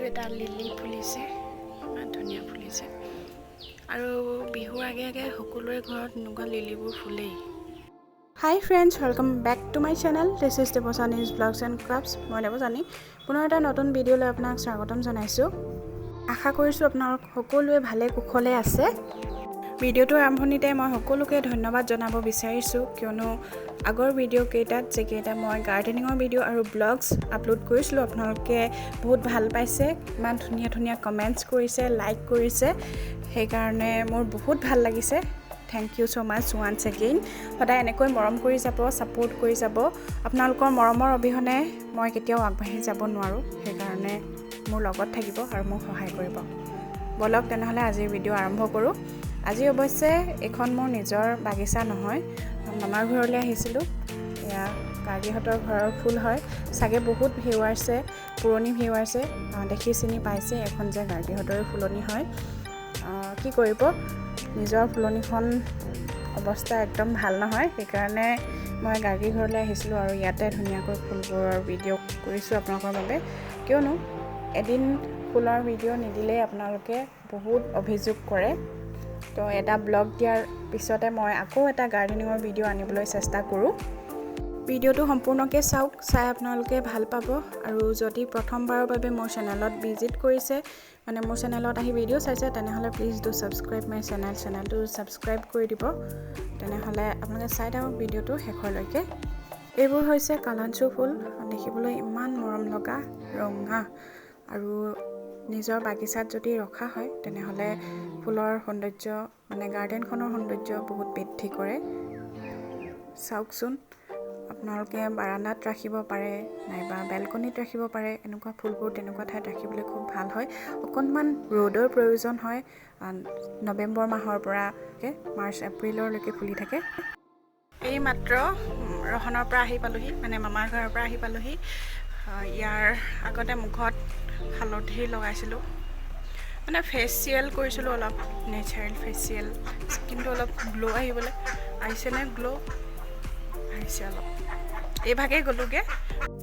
এটা লিলি ফুলিছে, ইমান ধুনীয়া ফুলিছে। আৰু বিহুৰ আগে আগে সকলোৰে ঘৰত এনেকুৱা লিলিবোৰ ফুলেই। Hi friends, welcome back to my channel. This is Debajani's blogs and crafts. মই দেবাজানি পুনৰ এটা নতুন ভিডিঅ'লৈ আপোনাক স্বাগতম জনাইছোঁ। আশা কৰিছোঁ আপোনালোক সকলোৱে ভালে কুশলে আছে। ভিডিঅ'টোৰ আৰম্ভণিতে মই সকলোকে ধন্যবাদ জনাব বিচাৰিছোঁ, কিয়নো আগৰ ভিডিঅ' কেইটাত যেকেইটা মই গাৰ্ডেনিঙৰ ভিডিঅ' আৰু ব্লগছ আপলোড কৰিছিলোঁ, আপোনালোকে বহুত ভাল পাইছে, ইমান ধুনীয়া ধুনীয়া কমেণ্টছ কৰিছে, লাইক কৰিছে, সেইকাৰণে মোৰ বহুত ভাল লাগিছে। Thank you so' much once again. সদায় এনেকৈ মৰম কৰি যাব, ছাপোৰ্ট কৰি যাব। আপোনালোকৰ মৰমৰ অবিহনে মই কেতিয়াও আগবাঢ়ি যাব নোৱাৰোঁ, সেইকাৰণে মোৰ লগত থাকিব আৰু মোক সহায় কৰিব। ব'লক তেনেহ'লে আজিৰ ভিডিঅ' আৰম্ভ কৰোঁ। আজি অৱশ্যে এইখন মোৰ নিজৰ বাগিচা নহয়, মামাৰ ঘৰলৈ আহিছিলোঁ। এয়া গাৰ্গীহঁতৰ ঘৰৰ ফুল হয়, চাগে বহুত ভিউৱাৰ্ছে, পুৰণি ভিউৱাৰ্ছে দেখি চিনি পাইছে এখন যে গাৰ্গীহঁতৰে ফুলনি হয়। কি কৰিব, নিজৰ ফুলনিখন অৱস্থা একদম ভাল নহয়, সেইকাৰণে মই গাৰ্গী ঘৰলৈ আহিছিলোঁ আৰু ইয়াতে ধুনীয়াকৈ ফুলবোৰৰ ভিডিঅ' কৰিছোঁ আপোনালোকৰ বাবে। কিয়নো এদিন ফুলৰ ভিডিঅ' নিদিলেই আপোনালোকে বহুত অভিযোগ কৰে। তো এটা ব্লগ দিয়াৰ পিছতে মই আকৌ এটা গাৰ্ডেনিঙৰ ভিডিঅ' আনিবলৈ চেষ্টা কৰোঁ। ভিডিঅ'টো সম্পূৰ্ণকৈ চাওক, চাই আপোনালোকে ভাল পাব। আৰু যদি প্ৰথমবাৰৰ বাবে মোৰ চেনেলত ভিজিট কৰিছে, মানে মোৰ চেনেলত আহি ভিডিঅ' চাইছে, তেনেহ'লে প্লিজ ডু ছাবস্ক্ৰাইব মাই চেনেলটো ছাবস্ক্ৰাইব কৰি দিব। তেনেহ'লে আপোনালোকে চাই থাকক ভিডিঅ'টো শেষলৈকে। এইবোৰ হৈছে কালাঞ্চু ফুল, দেখিবলৈ ইমান মৰম লগা, ৰঙা, আৰু নিজৰ বাগিচাত যদি ৰখা হয় তেনেহ'লে ফুলৰ সৌন্দৰ্য, মানে গাৰ্ডেনখনৰ সৌন্দৰ্য বহুত বৃদ্ধি কৰে। চাওকচোন, আপোনালোকে বাৰান্দাত ৰাখিব পাৰে, নাইবা বেলকনিত ৰাখিব পাৰে। এনেকুৱা ফুলবোৰ তেনেকুৱা ঠাইত ৰাখিবলৈ খুব ভাল হয়। অকণমান ৰ'দৰ প্ৰয়োজন হয়। নৱেম্বৰ মাহৰ পৰা মাৰ্চ এপ্ৰিললৈকে ফুলি থাকে। এই মাত্ৰ ৰহনৰ পৰা আহি পালোহি, মানে মামাৰ ঘৰৰ পৰা আহি পালোহি। ইয়াৰ আগতে মুখত হালধি লগাইছিলোঁ, মানে ফেচিয়েল কৰিছিলোঁ, অলপ নেচাৰেল ফেচিয়েল, কিন্তু অলপ গ্ল' আহিবলৈ আহিছেনে? গ্ল' আহিছে অলপ। এইভাগেই গ'লোগৈ,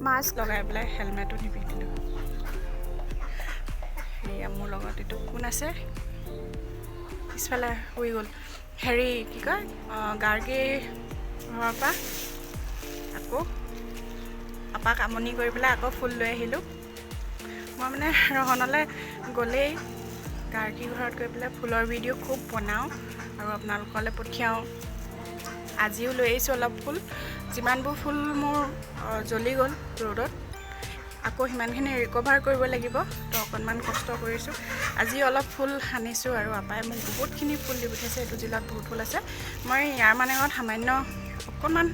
মাস্ক লগাই পেলাই, হেলমেটো নিপিন্ধিলোঁ। সেয়া মোৰ লগত এইটো কোন আছে, পিছফালে শুই গ'ল। হেৰি কি কয়, গাৰ্গীৰ ঘৰৰ পৰা আকৌ আপাক আমনি কৰি পেলাই আকৌ ফুল লৈ আহিলোঁ। মই মানে ৰহনলৈ গ'লেই গাৰ্গী ঘৰত গৈ পেলাই ফুলৰ ভিডিঅ' খুব বনাওঁ আৰু আপোনালোকলৈ পঠিয়াওঁ। আজিও লৈ আহিছোঁ অলপ ফুল। যিমানবোৰ ফুল মোৰ জ্বলি গ'ল ৰ'দত, আকৌ সিমানখিনি ৰিকভাৰ কৰিব লাগিব, তো অকণমান কষ্ট কৰিছোঁ। আজি অলপ ফুল আনিছোঁ আৰু আপাই মোক বহুতখিনি ফুল দি পঠিয়াইছে। এইটো জিলাত বহুত ফুল আছে। মই ইয়াৰ মানে সামান্য অকণমান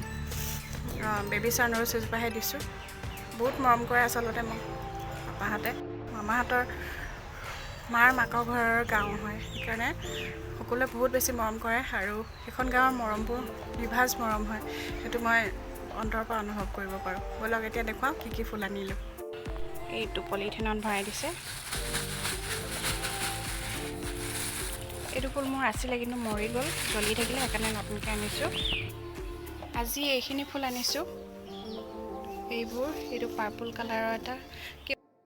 বেবী চাৰ্ণৰ এজোপাহে দিছোঁ। বহুত মৰম কৰে আচলতে মোক আপাহঁতে। মামাহঁতৰ মাৰ মাকৰ ঘৰৰ গাঁও হয়, সেইকাৰণে সকলোৱে বহুত বেছি মৰম কৰে, আৰু সেইখন গাঁৱৰ মৰমবোৰ নিভাঁজ মৰম হয়, সেইটো মই অন্তৰৰ পৰা অনুভৱ কৰিব পাৰোঁ। ব'লক এতিয়া দেখুৱাওঁ কি কি ফুল আনিলোঁ। এইটো পলিথিনত ভৰাই দিছে। এইটো ফুল মোৰ আছিলে কিন্তু মৰি গ'ল, জ্বলি থাকিলে, সেইকাৰণে নতুনকৈ আনিছোঁ। আজি এইখিনি ফুল আনিছোঁ, এইবোৰ। এইটো পাৰ্পল কালাৰৰ এটা,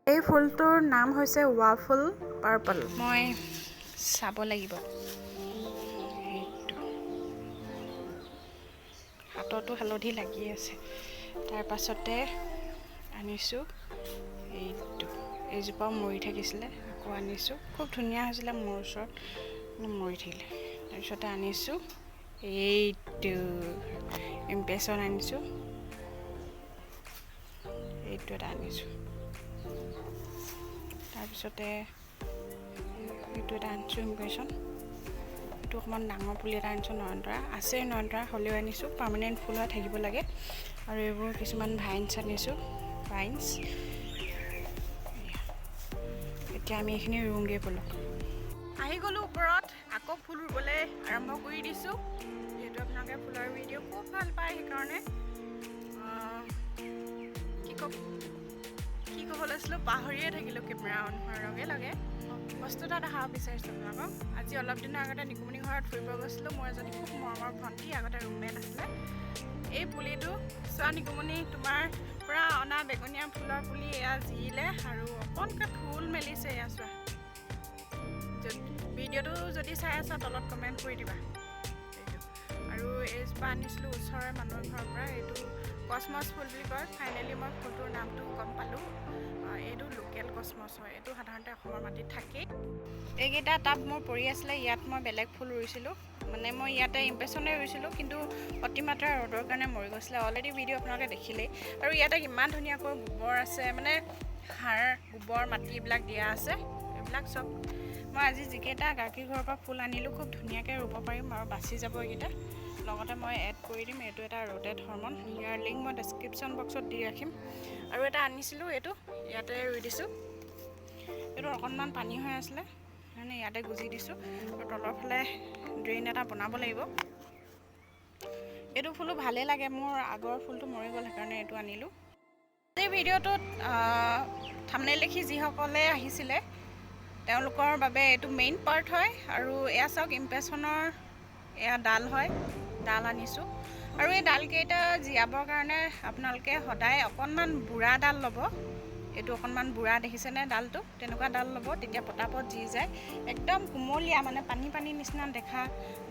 এই ফুলটোৰ নাম হৈছে ৱাফল পাৰ্পল। মই চাব লাগিব। এইটো হাততো হালধি লাগি আছে। তাৰ পাছতে আনিছোঁ এইটো, এইজোপাও মৰি থাকিছিলে, আকৌ আনিছোঁ। খুব ধুনীয়া হৈছিলে মোৰ ওচৰত, মৰি থাকিলে। তাৰপিছতে আনিছোঁ এইটো ইম্পেচন আনিছোঁ, এইটো এটা আনিছোঁ। তাৰপিছতে এইটো এটা আনিছোঁ ইম্পেচন। এইটো অকণমান ডাঙৰ পুলি এটা আনিছোঁ, নয়নতৰা আছে, নয়নতৰা হ'লেও আনিছোঁ, পাৰ্মানেণ্ট ফুল হৈ থাকিব লাগে। আৰু এইবোৰ কিছুমান ভাইন্স আনিছোঁ, ভাইন্স। এতিয়া আমি এইখিনি ৰুওঁগৈ ব'লক। আহি গ'লোঁ ওপৰত, আকৌ ফুল ৰুবলৈ আৰম্ভ কৰি দিছোঁ। যিহেতু আপোনালোকে ফুলৰ ভিডিঅ' খুব ভাল পায়, সেইকাৰণে কি ক'ব লৈছিলোঁ পাহৰিয়ে থাকিলোঁ। কেমেৰা অন হোৱাৰ লগে লগে বস্তু এটা দেখাব বিচাৰিছোঁ আপোনালোকক। আজি অলপ দিনৰ আগতে নিকুমনি ঘৰত ফুৰিব গৈছিলোঁ। মোৰ এজনী খুব মৰমৰ ভণ্টি, আগতে ৰুমমেট আছিলে। এই পুলিটো চোৱা নিকুমনি, তোমাৰ পৰা অনা বেঙুনীয়া ফুলৰ পুলি এয়া জিৰিলে আৰু অকণকৈ ফুল মেলিছে। যদি চাই আছা তলত কমেণ্ট কৰি দিবা। আৰু এইজোপা আনিছিলোঁ ওচৰৰে মানুহৰ ঘৰৰ পৰা। এইটো কসমছ ফুল বুলি কয়। ফাইনেলি মই ফুলটোৰ নামটো গম পালোঁ। এইটো লোকেল কসমছ হয়। এইটো সাধাৰণতে অসমৰ মাটিত থাকেই। এইকেইটা টাব মোৰ পৰি আছিলে। ইয়াত মই বেলেগ ফুল ৰুইছিলোঁ, মানে মই ইয়াতে ইম্পেচনে ৰুইছিলোঁ, কিন্তু অতিমাত্ৰা ৰ'দৰ কাৰণে মৰি গৈছিলে। অলৰেডি ভিডিঅ' আপোনালোকে দেখিলেই। আৰু ইয়াতে ইমান ধুনীয়াকৈ গোবৰ আছে, মানে সাৰ, গোবৰ, মাটি এইবিলাক দিয়া আছে। এইবিলাক চব মই আজি যিকেইটা গাখীৰ ঘৰৰ পৰা ফুল আনিলোঁ খুব ধুনীয়াকৈ ৰুব পাৰিম আৰু বাচি যাব এইকেইটা। লগতে মই এড কৰি দিম। এইটো এটা ৰোটেড হৰমন, ইয়াৰ লিংক মই ডেছক্ৰিপশ্যন বক্সত দি ৰাখিম। আৰু এটা আনিছিলোঁ, এইটো ইয়াতে ৰুই দিছোঁ। এইটো অকণমান পানী হৈ আছিলে, মানে ইয়াতে গুজি দিছোঁ। আৰু তলৰ ফালে ড্ৰেইন এটা বনাব লাগিব। এইটো ফুলো ভালেই লাগে, মোৰ আগৰ ফুলটো মৰি গ'ল, সেইকাৰণে এইটো আনিলোঁ। এই ভিডিঅ'টোত থাম্বনেইল দেখি যিসকলে আহিছিলে তেওঁলোকৰ বাবে এইটো মেইন পাৰ্ট হয়। আৰু এয়া চাওক, ইম্পেচনৰ এয়া ডাল হয়, ডাল আনিছোঁ। আৰু এই ডালকেইটা জীয়াবৰ কাৰণে আপোনালোকে সদায় অকণমান বুঢ়া ডাল ল'ব। এইটো অকণমান বুঢ়া দেখিছেনে ডালটো? তেনেকুৱা ডাল ল'ব, তেতিয়া পটাপট জি যায়। একদম কুমলীয়া, মানে পানী পানী নিচিনা দেখা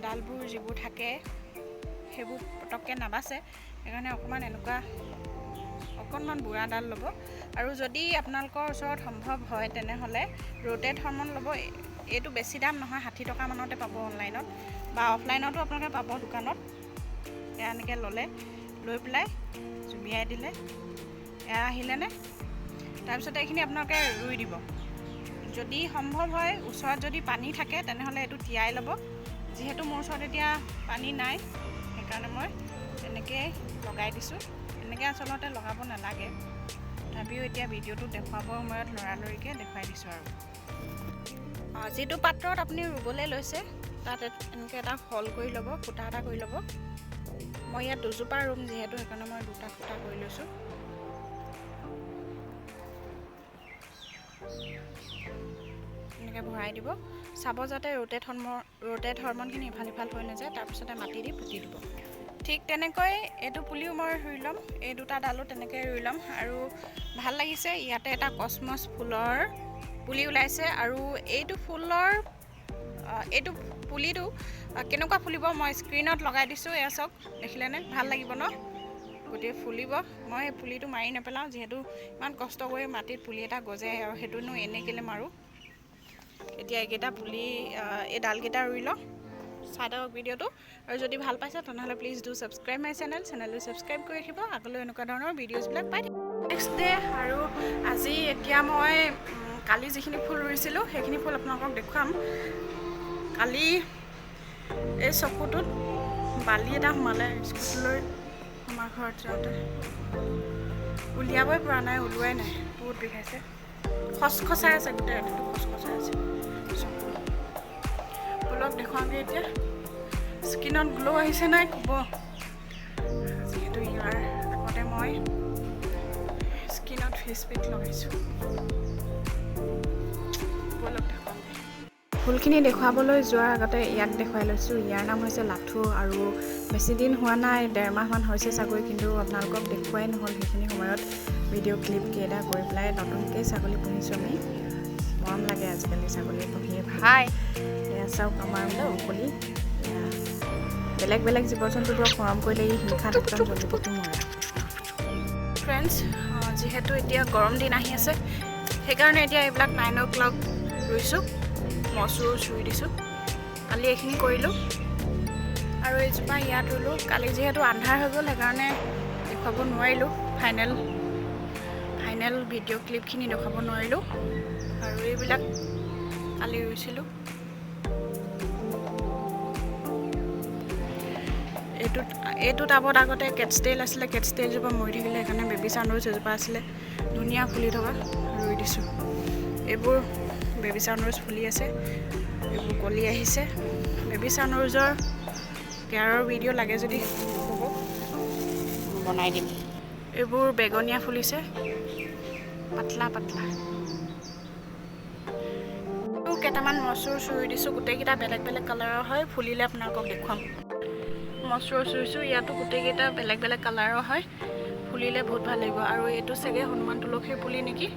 ডালবোৰ যিবোৰ থাকে সেইবোৰ পটককৈ নাবাচে। সেইকাৰণে অকণমান এনেকুৱা অকণমান বুঢ়া ডাল ল'ব। আৰু যদি আপোনালোকৰ ওচৰত সম্ভৱ হয় তেনেহ'লে ৰোটেড হৰমন ল'ব। এইটো বেছি দাম নহয়, 60 টকা মানতে পাব অনলাইনত, বা অফলাইনতো আপোনালোকে পাব দোকানত। এয়া এনেকৈ ল'লে, লৈ পেলাই জুবিয়াই দিলে, এয়া আহিলেনে? তাৰপিছতে এইখিনি আপোনালোকে ৰুই দিব। যদি সম্ভৱ হয়, ওচৰত যদি পানী থাকে তেনেহ'লে এইটো তিয়াই ল'ব। যিহেতু মোৰ ওচৰত এতিয়া পানী নাই, সেইকাৰণে মই তেনেকৈ লগাই দিছোঁ। এনেকৈ আচলতে লগাব নালাগে, তথাপিও এতিয়া ভিডিঅ'টো দেখুৱাবৰ সময়ত লৰালৰিকৈ দেখুৱাই দিছোঁ। আৰু যিটো পাত্ৰত আপুনি ৰুবলৈ লৈছে তাত এনেকৈ এটা হল কৰি ল'ব, ফুটা এটা কৰি ল'ব। মই ইয়াত দুজোপা ৰুম যিহেতু, সেইকাৰণে মই দুটা ফুটা কৰি লৈছোঁ। এনেকৈ ভৰাই দিব। চাব যাতে ৰোটেড হৰমনখিনি ইফাল সিফাল হৈ নাযায়। তাৰপিছতে মাটি দি পুতি দিব। ঠিক তেনেকৈ এইটো পুলিও মই ৰুই ল'ম, এই দুটা ডালো তেনেকৈ ৰুই ল'ম। আৰু ভাল লাগিছে, ইয়াতে এটা কসমছ ফুলৰ পুলি ওলাইছে। আৰু এইটো পুলিটো কেনেকুৱা ফুলিব মই স্ক্ৰীণত লগাই দিছোঁ। এয়া চাওক, দেখিলেনে? ভাল লাগিব ন? গোটেই ফুলিব। মই সেই পুলিটো মাৰি নেপেলাওঁ, যিহেতু ইমান কষ্ট কৰি মাটিত পুলি এটা গজে, আৰু সেইটোনো এনেই কেলৈ মাৰোঁ। এতিয়া এইকেইটা পুলি, এই ডালকেইটা ৰুই লওঁ। চাই থাকক ভিডিঅ'টো। আৰু যদি ভাল পাইছে তেনেহ'লে প্লিজ ডু ছাবস্ক্ৰাইব মাই চেনেলটো ছাবস্ক্ৰাইব কৰি ৰাখিব, আগলৈ এনেকুৱা ধৰণৰ ভিডিঅ'ছবিলাক পাই থাকিব। নেক্সট ডে, আৰু আজি এতিয়া মই কালি যিখিনি ফুল ৰুইছিলোঁ সেইখিনি ফুল আপোনালোকক দেখুৱাম। কালি এই চকুটোত বালি এটা সোমালে স্কুললৈ আমাৰ ঘৰত যাওঁতে। উলিয়াবই পৰা নাই, ওলোৱাই নাই, বহুত বিষাইছে। খচখচাই আছে, গোটেই ৰাতিটো খচখচাই আছে চকু। ফুলক দেখুৱাওঁগৈ এতিয়া। স্কিনত গ্ল' আহিছে নাই ক'ব, যিহেতু ইয়াৰ আগতে মই স্কিনত ফেচ পেক লগাইছোঁ। ফুলক দেখুৱাওঁগৈ। ফুলখিনি দেখুৱাবলৈ যোৱাৰ আগতে ইয়াক দেখুৱাই লৈছোঁ। ইয়াৰ নাম হৈছে লাথু, আৰু বেছি দিন হোৱা নাই, 1.5 মাহমান হৈছে চাগৈ, কিন্তু আপোনালোকক দেখুৱাই নহ'ল। সেইখিনি সময়ত ভিডিঅ' ক্লিপ কেইটা কৰি পেলাই নতুনকৈ ছাগলী পুহিছোঁ আমি। মৰম লাগে আজিকালি ছাগলী পুহিয়ে। ভাই এয়া চাওক, আমাৰ মুকলি বেলেগ বেলেগ জীৱ জন্তুবোৰক মৰম কৰিলে ই হিংসাত একদম জলপতি মৰে। ফ্ৰেণ্ডছ, যিহেতু এতিয়া গৰম দিন আহি আছে, সেইকাৰণে এতিয়া এইবিলাক 9 o'clock ৰুইছোঁ। মচুৰ চুই দিছোঁ। কালি এইখিনি কৰিলোঁ, আৰু এইজোপা ইয়াত ৰুলোঁ। কালি যিহেতু আন্ধাৰ হৈ গ'ল, সেইকাৰণে দেখুৱাব নোৱাৰিলোঁ। ফাইনেল ভিডিঅ' ক্লিপখিনি দেখুৱাব নোৱাৰিলোঁ। আৰু এইবিলাক কালি ৰুইছিলোঁ। এইটো টাবত আগতে কেটষ্টেইল আছিলে, কেটষ্টেইলজোপা মৰি থাকিলে, সেইকাৰণে বেবী চানৰ'জ এজোপা আছিলে ধুনীয়া ফুলি থকা, ৰুই দিছোঁ। এইবোৰ বেবী চানৰ'জ ফুলি আছে, এইবোৰ কলি আহিছে। বেবী চানৰ'জৰ কেয়াৰৰ ভিডিঅ' লাগে যদি ক'ব, বনাই দিম। এইবোৰ বেগনীয়া ফুলিছে, পাতলা পাতলা। কেইটামান মচুৰ চুই দিছোঁ, গোটেইকেইটা বেলেগ বেলেগ কালাৰৰ হয়। ফুলিলে আপোনালোকক দেখুৱাম। মচুৰ চুইছোঁ, ইয়াতো গোটেইকেইটা বেলেগ বেলেগ কালাৰৰ হয়। ফুলিলে বহুত ভাল লাগিব। আৰু এইটো চাগে হনুমান তুলসীৰ পুলি নেকি।